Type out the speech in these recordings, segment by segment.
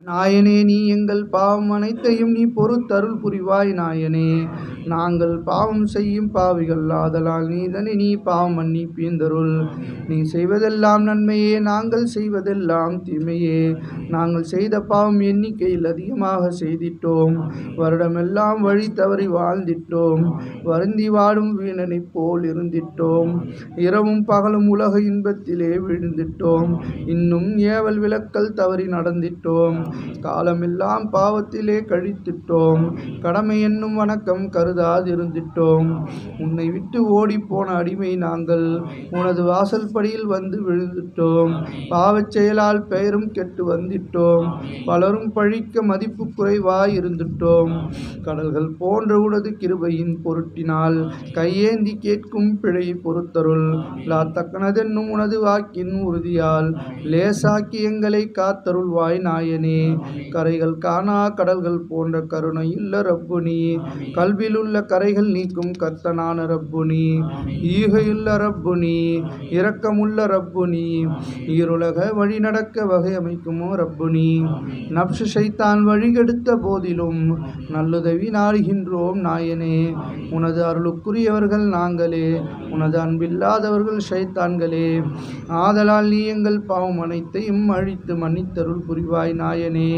நாயனே, நீ எங்கள் பாவம் அனைத்தையும் நீ பொறுத்தருள் புரிவாய். நாயனே, நாங்கள் பாவம் செய்யும் பாவிகள் ஆதலால் நீ பாவம் மன்னிப்பீந்தருள். நீ செய்வதெல்லாம் நன்மையே, நாங்கள் செய்வதெல்லாம் தீமையே. நாங்கள் செய்த பாவம் எண்ணிக்கையில் அதிகமாக செய்திட்டோம். வருடமெல்லாம் வழி தவறி வாழ்ந்திட்டோம். வருந்தி வாடும் வீணனைப் போல் இருந்திட்டோம். இரவும் பகலும் உலக இன்பத்திலே விழுந்திட்டோம். இன்னும் ஏவல் விலக்கல் தவறி நடந்திட்டோம். காலமெல்லாம் பாவத்திலே கழித்திட்டோம். கடமை என்னும் வணக்கம் கருதாதிருந்திட்டோம். உன்னை விட்டு ஓடிப்போன அடிமை நாங்கள் உனது வாசல் படியில் வந்து விழுந்துட்டோம். பாவச் செயலால் பெயரும் கெட்டு வந்திட்டோம். பலரும் பழிக்க மதிப்பு குறைவாய் இருந்துட்டோம். கடல்கள் போன்ற உனது கிருபையின் பொருட்டினால் கையேந்தி கேட்கும் பிழையை பொறுத்தருள். தக்கனதென்னும் உனது வாக்கின் உறுதியால் லேசாக்கி எங்களை காத்தருள்வாய். நாயனே, கரைகள் காணா கடல்கள் போன்ற கருணையுள்ள ரப்புனி, கல்விலுள்ள கரைகள் நீக்கும் கர்த்தனான ரப்புனி, ஈகையுள்ள ரப்புனி, இரக்கமுள்ள ரப்புனி, ஈருலக வழி நடக்க வகை அமைக்கும் ரப்புனி. நப்சு ஷைத்தான் வழிகெடுத்த போதிலும் நல்லுதவி நாடுகின்றோம். நாயனே, உனது அருளுக்குரியவர்கள் நாங்களே, உனது அன்பில்லாதவர்கள் ஷைத்தான்களே. ஆதலால் நீ எங்கள் பாவம் அனைத்தையும் அழித்து மன்னித்தருள் புரிவாய். நாயனே,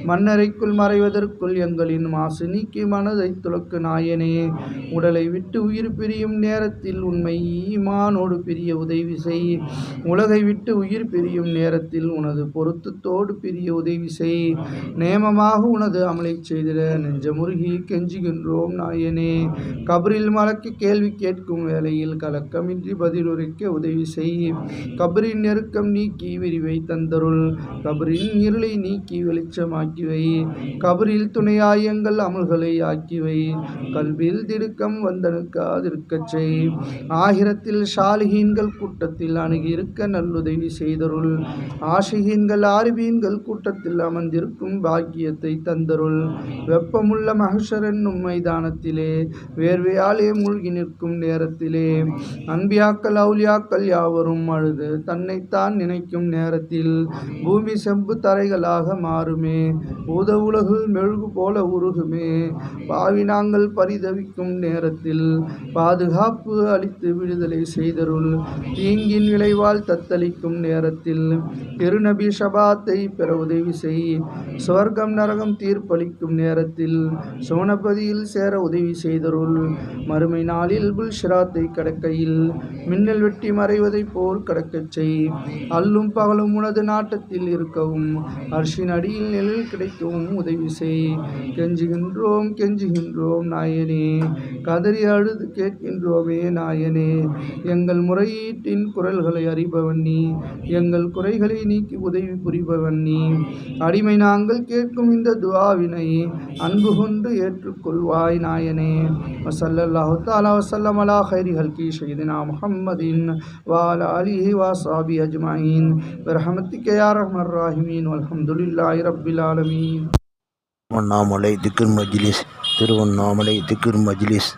மண்ணறைக்குள் மறைவதற்குள் எங்களின் மாசு நீக்கி மனதை துலக்கு. நாயனே, உடலை விட்டு உயிர் பிரியும் நேரத்தில் உண்மை ஈமானோடு பிரிய உதவி செய். உலகை விட்டு உயிர் பிரியும் நேரத்தில் உனது பொருத்தத்தோடு பிரிய உதவி செய். நேமமாக உனது அமலை செய்திட நெஞ்சமுருகி கெஞ்சுகின்றோம். நாயனே, கபரில் மலக்கு கேள்வி கேட்கும் வேளையில் கலக்கமின்றி பதிலுரைக்க உதவி செய். கபரின் நெருக்கம் நீக்கி விரிவை தந்தருள். கபரின் இருளை நீக்கி வெளிச்சமாக்கிவை. கபரில் துணையாய் எங்கள் அமல்களை ஆக்கிவை. கல்வியில் திடுக்கம் வந்தனுக்காதிருக்கச் செய். ஆகிரத்தில் ஷாலிஹீன்கள் கூட்டத்தில் அணுகி இருக்க நல்லுதவி செய்தருள். ஆஷிகீன்கள் ஆரிபீன்கள் கூட்டத்தில் அமர்ந்திருக்கும் பாக்கியத்தை தந்தருள். வெப்பமுள்ள மஹ்ஷர் என்னும் மைதானத்திலே வேர்வையாலே மூழ்கி நிற்கும் நேரத்திலே அன்பியாக்கள் அவுலியாக்கள் யாவரும் அழுது தன்னைத்தான் நினைக்கும் நேரத்தில் பூமி செம்பு தரைகளாக மாறுமே. பூத உலகு மெழுகு போல உருகுமே. பாவி நாங்கள் பரிதவிக்கும் நேரத்தில் பாதுகாப்பு அளித்து விடுதலை செய்தருள். தீங்கின் விளைவால் தத்தளிக்கும் நேரத்தில் திருநபி ஷபாத்தை பெற உதவி செய். சுவர்க்கம் நரகம் தீர்ப்பளிக்கும் நேரத்தில் சோனபதியில் சேர உதவி செய்தருள். மறுமை நாளில் புல்ஷிராத்தை கடக்கையில் மின்னல் வெட்டி மறைவதைப் போல் கடக்கச் செய். அல்லும் பகலும் உனது நாட்டத்தில் இருக்கவும் அர்ஷின் அடியில் நிழல் கிடைக்கவும் உதவி செய். கெஞ்சுகின்றோம் நாயனே, கதறி அழுது கேட்கின்றோமே. நாயனே, எங்கள் முறையீட்டின் குரல்களை அறிபவன் நீ. எங்கள் குறைகளை நீக்கி உதவி புரிபவன் நீ. அடிமை நாங்கள் கேட்கும் இந்த துஆவினை அன்பு கொண்டு ஏற்றுக்கொள்வாய். நாயனே, வஸல்லல்லாஹு தஆலா வஸல்லம் அலா கைரி ஹல்கி ஸய்யிதினா முஹம்மதின் வ அலா ஆலிஹி வ ஸஹ்பிஹி அஜ்மஈன் பிரஹ்மத்திக யா ரஹ்மர் ராஹிமீன் வல்ஹம்துலில்லாஹி ரப்பில் ஆலமீன். திருவண்ணாமலை திக்ர் மஜ்லிஸ்.